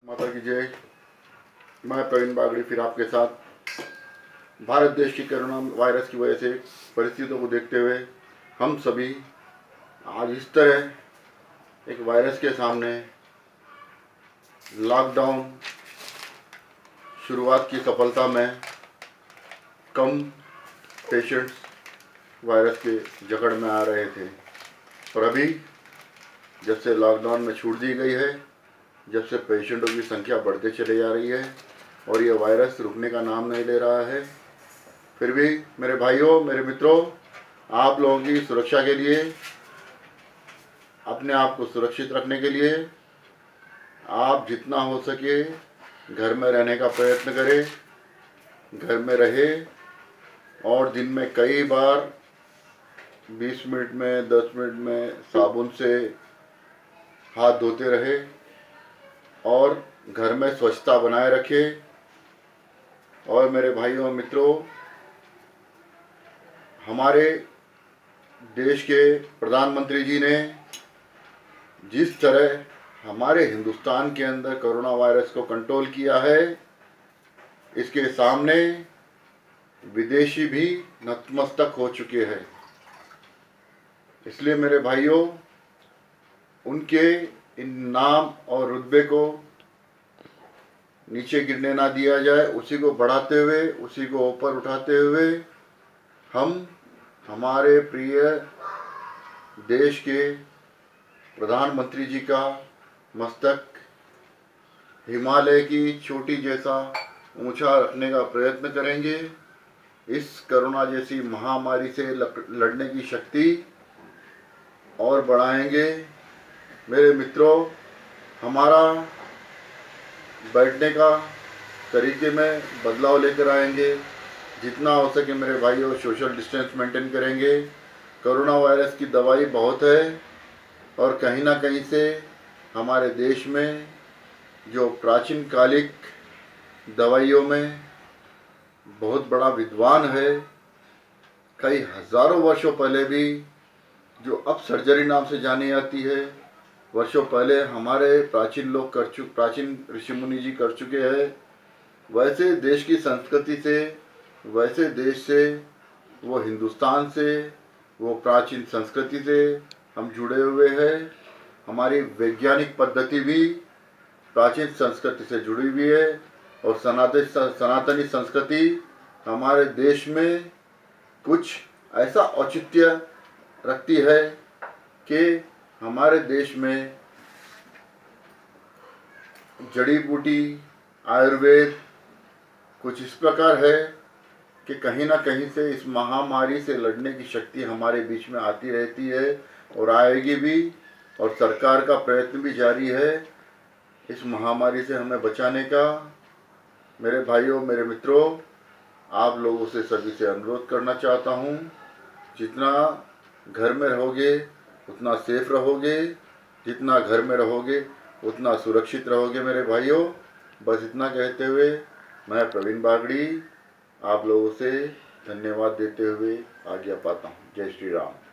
माता की जय। मैं प्रवीण बागड़ी फिर आपके साथ। भारत देश की कोरोना वायरस की वजह से परिस्थितियों को देखते हुए हम सभी आज इस तरह एक वायरस के सामने लॉकडाउन शुरुआत की सफलता में कम पेशेंट्स वायरस के जकड़ में आ रहे थे, पर अभी जब से लॉकडाउन में छूट दी गई है, जब से पेशेंटों की संख्या बढ़ते चले जा रही है और ये वायरस रुकने का नाम नहीं ले रहा है, फिर भी मेरे भाइयों, मेरे मित्रों, आप लोगों की सुरक्षा के लिए, अपने आप को सुरक्षित रखने के लिए आप जितना हो सके घर में रहने का प्रयत्न करें। घर में रहे और दिन में कई बार 20 मिनट में 10 मिनट में साबुन से हाथ धोते रहे और घर में स्वच्छता बनाए रखें। और मेरे भाइयों मित्रों, हमारे देश के प्रधानमंत्री जी ने जिस तरह हमारे हिंदुस्तान के अंदर कोरोना वायरस को कंट्रोल किया है, इसके सामने विदेशी भी नतमस्तक हो चुके हैं। इसलिए मेरे भाइयों, उनके इन नाम और रुतबे को नीचे गिरने ना दिया जाए। उसी को बढ़ाते हुए, उसी को ऊपर उठाते हुए हम हमारे प्रिय देश के प्रधानमंत्री जी का मस्तक हिमालय की चोटी जैसा ऊंचा रखने का प्रयत्न करेंगे। इस कोरोना जैसी महामारी से लड़ने की शक्ति और बढ़ाएंगे। मेरे मित्रों, हमारा बैठने का तरीके में बदलाव लेकर आएंगे। जितना हो सके मेरे भाइयों सोशल डिस्टेंस मेंटेन करेंगे। कोरोना वायरस की दवाई बहुत है और कहीं ना कहीं से हमारे देश में जो प्राचीन कालिक दवाइयों में बहुत बड़ा विद्वान है, कई हजारों वर्षों पहले भी, जो अब सर्जरी नाम से जानी जाती है, वर्षों पहले हमारे प्राचीन लोग प्राचीन ऋषि मुनि जी कर चुके हैं। वैसे देश की संस्कृति से, वैसे देश से, वो हिंदुस्तान से, वो प्राचीन संस्कृति से हम जुड़े हुए हैं। हमारी वैज्ञानिक पद्धति भी प्राचीन संस्कृति से जुड़ी हुई है और सनातनी संस्कृति हमारे देश में कुछ ऐसा औचित्य रखती है कि हमारे देश में जड़ी बूटी आयुर्वेद कुछ इस प्रकार है कि कहीं ना कहीं से इस महामारी से लड़ने की शक्ति हमारे बीच में आती रहती है और आएगी भी। और सरकार का प्रयत्न भी जारी है इस महामारी से हमें बचाने का। मेरे भाइयों, मेरे मित्रों, आप लोगों से सभी से अनुरोध करना चाहता हूँ, जितना घर में रहोगे उतना सेफ रहोगे, जितना घर में रहोगे उतना सुरक्षित रहोगे। मेरे भाइयों, बस इतना कहते हुए मैं प्रवीण बागड़ी आप लोगों से धन्यवाद देते हुए आज्ञा पाता हूँ। जय श्री राम।